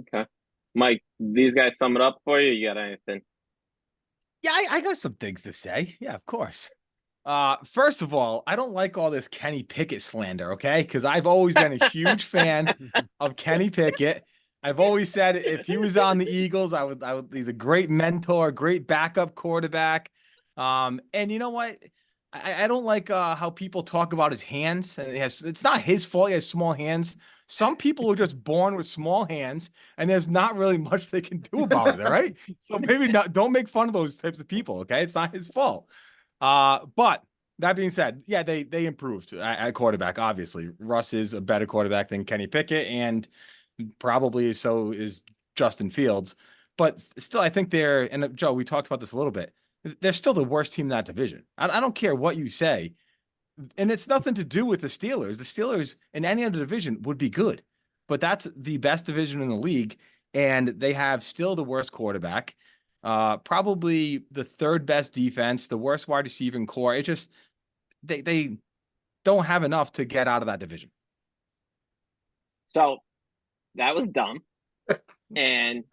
Okay. Mike, these guys sum it up for you? You got anything? Yeah, I got some things to say. Yeah, of course. First of all, I don't like all this Kenny Pickett slander, okay? Because I've always been a huge fan of Kenny Pickett. I've always said if he was on the Eagles, I would. He's a great mentor, great backup quarterback. And you know what? I don't like how people talk about his hands. And it's not his fault. He has small hands. Some people are just born with small hands, and there's not really much they can do about it. All right. So maybe don't make fun of those types of people. Okay, it's not his fault. But that being said, yeah, they improved at quarterback. Obviously, Russ is a better quarterback than Kenny Pickett, and probably so is Justin Fields. But still, I think and Joe, we talked about this a little bit. they're still the worst team in that division. I don't care what you say. And it's nothing to do with the Steelers. The Steelers in any other division would be good, but that's the best division in the league. And they have still the worst quarterback, probably the third best defense, the worst wide receiving core. It just, they don't have enough to get out of that division. So that was dumb. And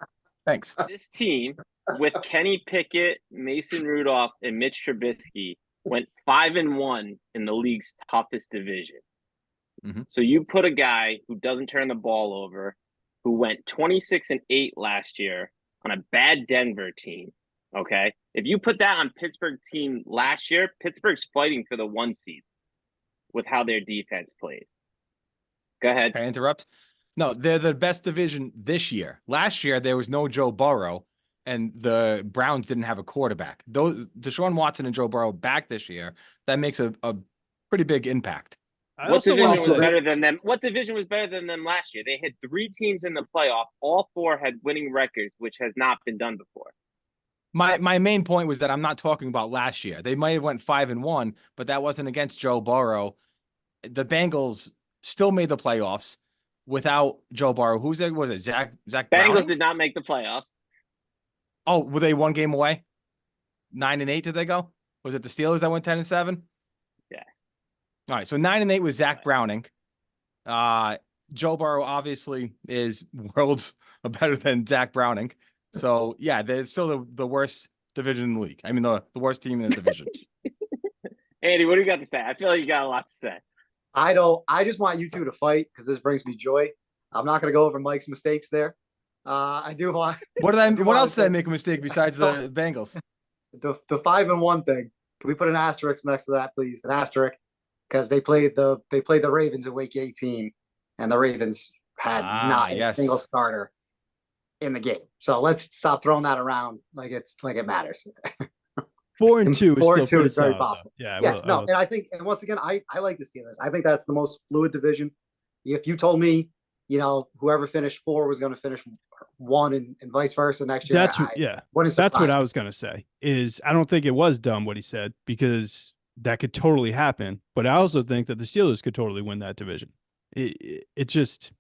Thanks. this team with Kenny Pickett, Mason Rudolph, and Mitch Trubisky went 5-1 in the league's toughest division. Mhm. So you put a guy who doesn't turn the ball over, who went 26-8 last year on a bad Denver team. Okay. If you put that on Pittsburgh team last year, Pittsburgh's fighting for the 1 seed with how their defense played. Go ahead. Can I interrupt? No, they're the best division this year. Last year, there was no Joe Burrow, and the Browns didn't have a quarterback. Those Deshaun Watson and Joe Burrow back this year, that makes a pretty big impact. I What also division want was to say, better than them? What division was better than them last year? They had 3 teams in the playoff. All 4 had winning records, which has not been done before. My main point was that I'm not talking about last year. They might have went 5-1, but that wasn't against Joe Burrow. The Bengals still made the playoffs without Joe Burrow. Who's it? Was it Zach Bengals Browning? did not make the playoffs. Oh, were they 1 game away? 9-8 did they go? Was it the Steelers that went 10-7? Yes. All right, so 9-8 was Zach Browning. Joe Burrow obviously is worlds better than Zach Browning. So yeah, they're still the worst division in the league. I mean, the worst team in the division. Andy, what do you got to say? I feel like you got a lot to say. I just want you two to fight because this brings me joy. I'm not going to go over Mike's mistakes there. I do want. What wanna else did I say- make a mistake besides the Bengals? the 5-1 thing. Can we put an asterisk next to that, please? An asterisk, because they played the Ravens in Week 18, and the Ravens had not a yes. single starter in the game. So let's stop throwing that around like it matters. 4-2 is 4-2 still is pretty very solid, possible. though. Yeah, Yes, no, and I think, and once again, I like the Steelers. I think that's the most fluid division. If you told me, whoever finished 4 was going to finish 1 and vice versa next year, that's what wouldn't that's what surprise I me. was gonna say. Is I don't think it was dumb what he said, because that could totally happen. But I also think that the Steelers could totally win that division. It just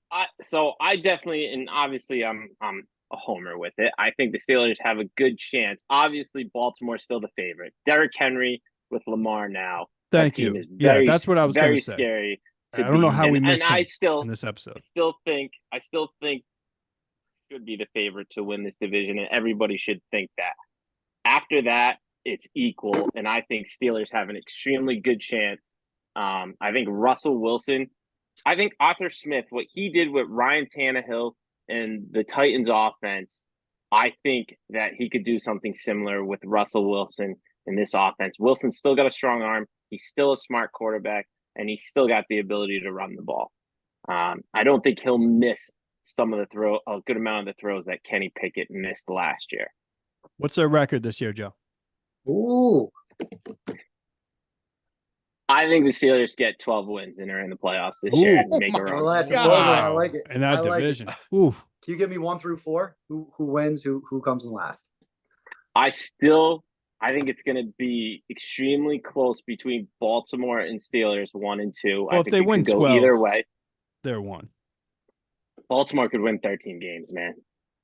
So I definitely, and obviously I'm a homer with it. I think the Steelers have a good chance. Obviously, Baltimore's still the favorite. Derrick Henry with Lamar now. thank that team you. is Yeah, very, that's what I was very gonna say. scary. I don't know how we missed and him I still in this episode. still think should be the favorite to win this division, and everybody should think that. After that, it's equal, and I think Steelers have an extremely good chance. I think Russell Wilson, I think Arthur Smith, what he did with Ryan Tannehill and the Titans offense, I think that he could do something similar with Russell Wilson in this offense. Wilson's still got a strong arm. He's still a smart quarterback, and he's still got the ability to run the ball. I don't think he'll miss a good amount of the throws that Kenny Pickett missed last year. What's their record this year, Joe? Ooh, I think the Steelers get 12 wins and are in the playoffs this year and make a run. well, that's a God. bold one. I like it. In that I like it. division. Ooh. Can you give me 1 through 4? Who wins? Who comes in last? I think it's going to be extremely close between Baltimore and Steelers 1 and 2. Well, I if think they it could win go 12, either way. they're 1. Baltimore could win 13 games, man.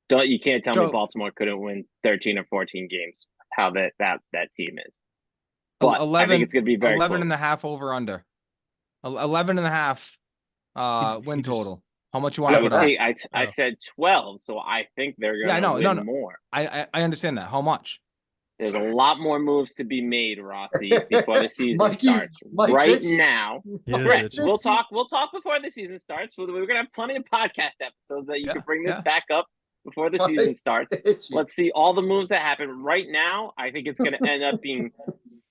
You can't tell me Joe- Baltimore couldn't win 13 or 14 games. How that team is. But 11, I think it's going to be very 11 close. and a half over under. 11 and a half win just- total. How much you want I to would put up? take. I said 12, so I think they're going to Yeah, I know. win No, no. more. I understand that. How much? There's a lot more moves to be made, Rossi, before the season Mikey's- starts. Mike's Right itching. now, He is Brett, itching. we'll talk before the season starts. We're gonna have plenty of podcast episodes that you Yeah, can bring this yeah. back up before the season Mike's starts. itching. Let's see all the moves that happen right now. I think it's gonna end up being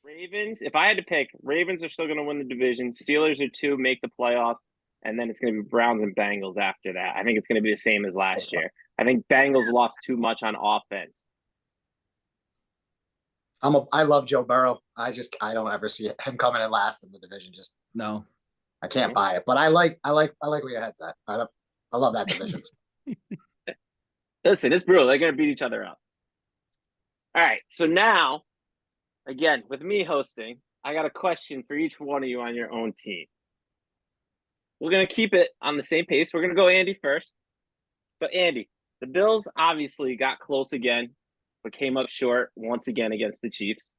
Ravens. If I had to pick, Ravens are still gonna win the division. Steelers are 2, make the playoffs, and then it's gonna be Browns and Bengals after that. I think it's gonna be the same as last year. I think Bengals lost too much on offense. I love Joe Burrow. I don't ever see him coming in last in the division. Just No. I can't buy it. But I like where your head's at. I love that division. Listen, it's brutal. They're going to beat each other up. All right. So now again, with me hosting, I got a question for each one of you on your own team. We're going to keep it on the same pace. We're going to go Andy first. So, Andy, the Bills obviously got close again, but came up short once again against the Chiefs.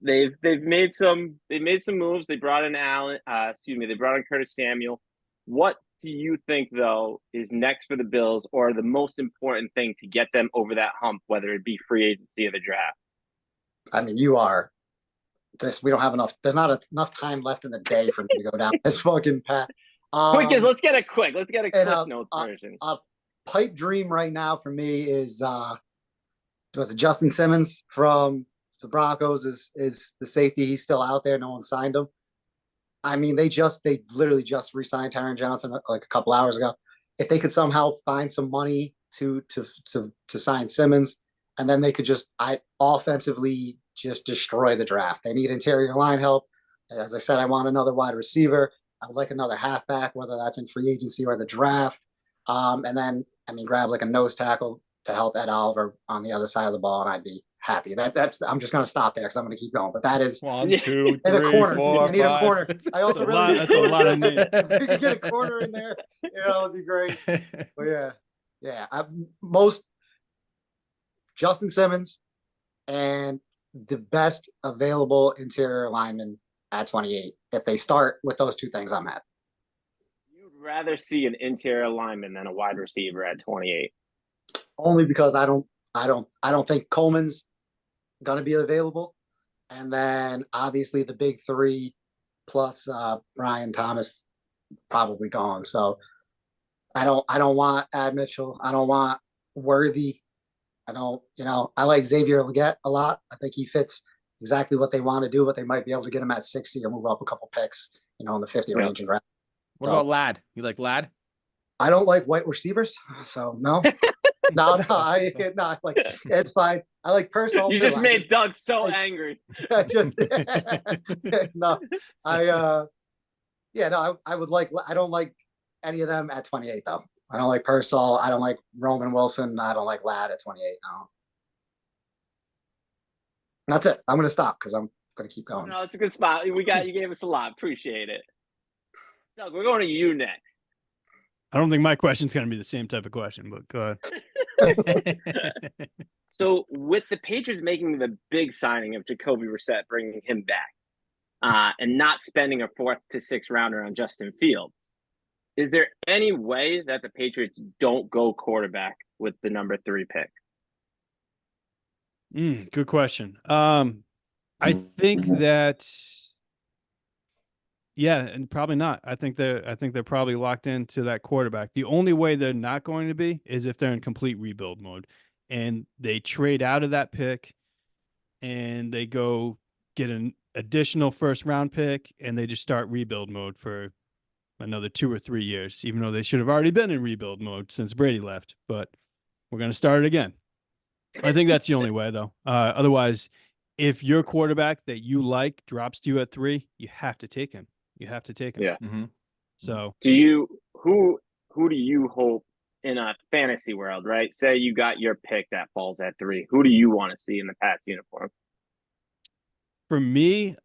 They've made some moves. They brought in they brought in Curtis Samuel. What do you think though is next for the Bills, or the most important thing to get them over that hump, whether it be free agency or the draft? I mean, you are this. We don't have enough. There's not enough time left in the day for me to go down this fucking path. Let's get a quick notes version. A pipe dream right now for me is was it Justin Simmons from the Broncos is the safety. He's still out there. No one signed him. I mean, they literally just re-signed Taron Johnson like a couple hours ago. If they could somehow find some money to sign Simmons, and then they could just offensively just destroy the draft. They need interior line help. As I said, I want another wide receiver. I would like another halfback, whether that's in free agency or the draft. And then, I mean, grab like a nose tackle to help Ed Oliver on the other side of the ball, and I'd be happy. I'm just going to stop there because I'm going to keep going. But that is 1, 2, in a 3, corner. 4, I need a 5, corner. 6. I also That's a lot of names. If we could get a corner in there, it would be great. But yeah. Most Justin Simmons and the best available interior lineman at 28. If they start with those two things, I'm happy. You'd rather see an interior lineman than a wide receiver at 28. Only because I don't think Coleman's gonna be available. And then obviously the big three plus Brian Thomas probably gone. So I don't want Ad Mitchell. I don't want Worthy. I like Xavier Legette a lot. I think he fits exactly what they want to do, but they might be able to get him at 60 or move up a couple picks, in the 50 range. And What about Ladd? You like Ladd? I don't like white receivers, so no. No, it's fine. I like Purcell. You just made Doug so angry. I would like. I don't like any of them at 28 though. I don't like Purcell. I don't like Roman Wilson. I don't like Ladd at 28. No. That's it. I'm gonna stop because I'm gonna keep going. No, it's a good spot. You gave us a lot. Appreciate it. Doug, we're going to you next. I don't think my question's going to be the same type of question, but go ahead. So with the Patriots making the big signing of Jacoby Brissett, bringing him back, and not spending a 4th to 6th rounder on Justin Fields, is there any way that the Patriots don't go quarterback with the number 3 pick? Good question. I think that, yeah, and probably not. I think they're probably locked into that quarterback. The only way they're not going to be is if they're in complete rebuild mode and they trade out of that pick and they go get an additional 1st round pick and they just start rebuild mode for another 2 or 3 years, even though they should have already been in rebuild mode since Brady left. But we're going to start it again. I think that's the only way, though. Otherwise, if your quarterback that you like drops to you at 3, you have to take him. Yeah. Mm-hmm. who So do you hope in a fantasy world, right? Say you got your pick that falls at 3. Who do you want to see in the Pats uniform? for me,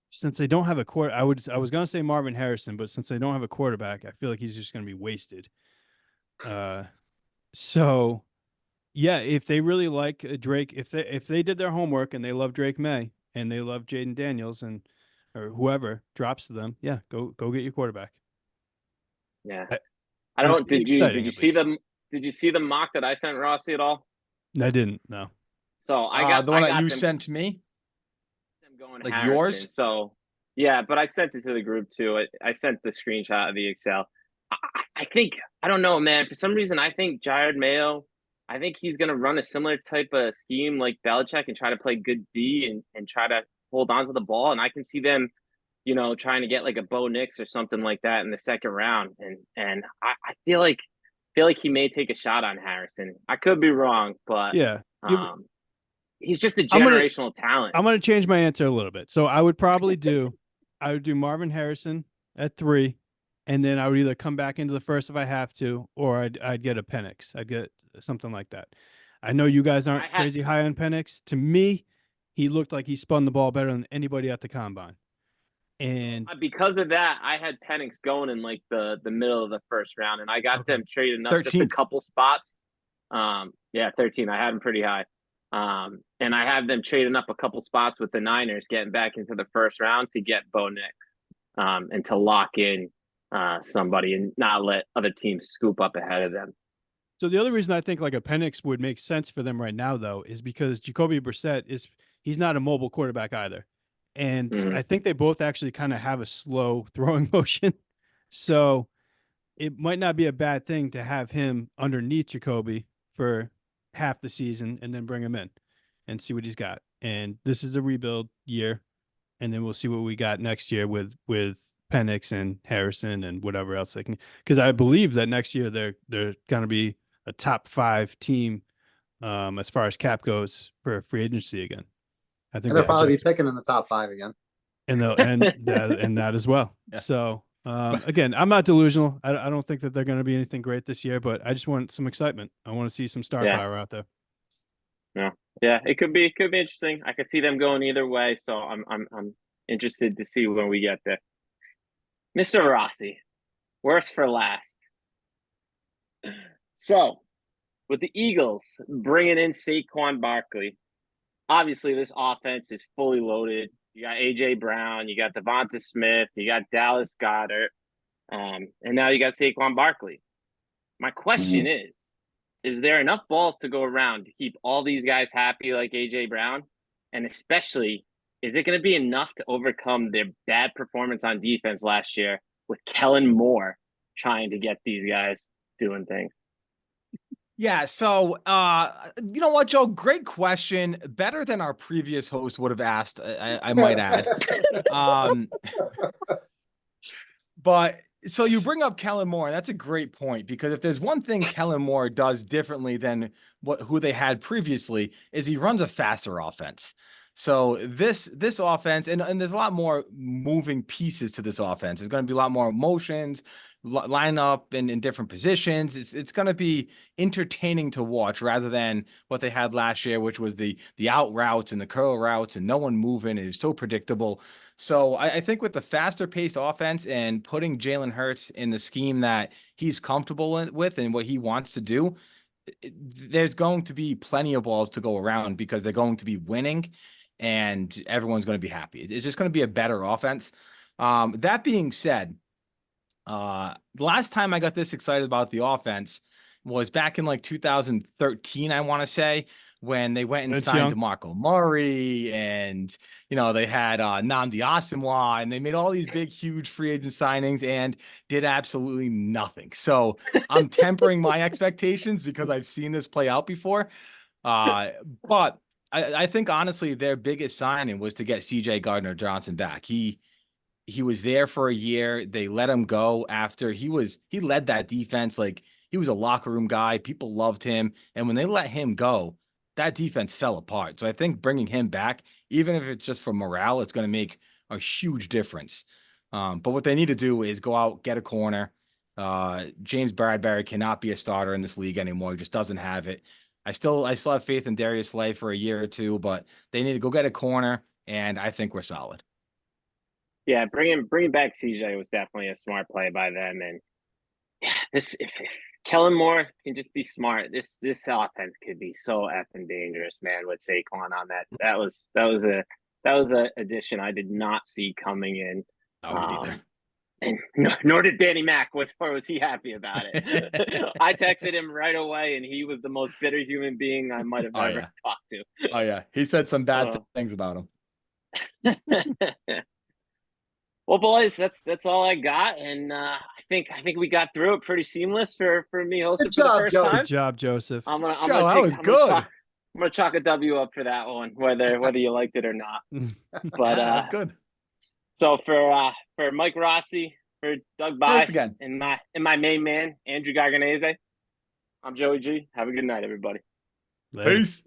since they don't have a I was going to say Marvin Harrison, but since they don't have a quarterback, I feel like he's just going to be wasted. So yeah, if they really like Drake, if they did their homework and they love Drake May and they love Jaden Daniels or whoever drops to them, yeah, go get your quarterback. Yeah. I don't. Did you see the mock that I sent Rossi at all? I didn't. No. So I got the one that you them, sent to me. them going Like Harrison. yours? So yeah, but I sent it to the group too. I sent the screenshot of the Excel. I think, I don't know, man. For some reason, I think Jared Mayo, I think he's going to run a similar type of scheme like Belichick and try to play good D and try to hold on to the ball. And I can see them, trying to get like a Bo Nix or something like that in the 2nd round. And I feel like he may take a shot on Harrison. I could be wrong, but yeah, he's just a generational talent. I'm going to change my answer a little bit. So I would do Marvin Harrison at 3. And then I would either come back into the 1st if I have to, or I'd get a Penix. I'd get something like that. I know you guys I aren't had- crazy high on Penix. To me, he looked like he spun the ball better than anybody at the combine. And Because of that, I had Penix going in like the middle of the first round, and I got Okay. them trading up just a 13th. couple spots. Yeah, 13. I had them pretty high. And I have them trading up a couple spots with the Niners, getting back into the first round to get Bo Nix, and to lock in somebody and not let other teams scoop up ahead of them. so the other reason I think like a Penix would make sense for them right now, though, is because Jacoby Brissett he's not a mobile quarterback either. And Mhm. I think they both actually kind of have a slow throwing motion. So it might not be a bad thing to have him underneath Jacoby for half the season and then bring him in and see what he's got. And this is a rebuild year. And then we'll see what we got next year with Penix and Harrison and whatever else they can. Because I believe that next year they're going to be a top 5 team as far as cap goes for free agency again. I think And they'll they probably be project- picking in the top 5 again. and that as well. Yeah. So again, I'm not delusional. I don't think that they're going to be anything great this year, but I just want some excitement. I want to see some star Yeah. power out there. Yeah, it could be interesting. I could see them going either way, so I'm interested to see when we get there. Mr. Rossi, worst for last. So, with the Eagles bringing in Saquon Barkley, obviously this offense is fully loaded. You got AJ Brown, you got Devonta Smith, you got Dallas Goedert, and now you got Saquon Barkley. My question is there enough balls to go around to keep all these guys happy like AJ Brown? And especially, is it going to be enough to overcome their bad performance on defense last year with Kellen Moore trying to get these guys doing things? Yeah, so you know what, Joe? Great question. Better than our previous host would have asked, I might add. But so you bring up Kellen Moore, and that's a great point, because if there's one thing Kellen Moore does differently than who they had previously, is he runs a faster offense. So this offense, and there's a lot more moving pieces to this offense. There's going to be a lot more emotions, line up in different positions. It's going to be entertaining to watch rather than what they had last year, which was the out routes and the curl routes and no one moving. It was so predictable. So I think with the faster paced offense and putting Jalen Hurts in the scheme that he's comfortable with and what he wants to do, there's going to be plenty of balls to go around because they're going to be winning and everyone's going to be happy. It's just going to be a better offense. That being said, the last time I got this excited about the offense was back in like 2013, I want to say, when they went and That's signed young. DeMarco Murray, and they had Nnamdi Asomugha, and they made all these big, huge free agent signings and did absolutely nothing. So I'm tempering my expectations because I've seen this play out before. But I think honestly their biggest signing was to get CJ Gardner-Johnson back. He was there for a year. They let him go after he led that defense. Like, he was a locker room guy. People loved him. And when they let him go, that defense fell apart. So I think bringing him back, even if it's just for morale, it's going to make a huge difference. But what they need to do is go out, get a corner. James Bradbury cannot be a starter in this league anymore. He just doesn't have it. I still have faith in Darius Slay for a year or two, but they need to go get a corner, and I think we're solid. Yeah, bringing back CJ was definitely a smart play by them. And yeah, if Kellen Moore can just be smart, this offense could be so effing dangerous, man. With Saquon on that was a addition I did not see coming in. No, me neither. And nor did Danny Mac. Was he happy about it? I texted him right away, and he was the most bitter human being I might have ever talked to. Oh yeah, he said some bad things about him. Well, boys, that's all I got, and I think we got through it pretty seamless for me hosting for the first time. Good job, Joseph. I'm Joe, gonna that was good. I'm gonna chalk a W up for that one, whether you liked it or not. But that's good. So for Mike Rossi, for Doug Bye, again, and my main man Andrew Garganese, I'm Joey G. Have a good night, everybody. Later. Peace.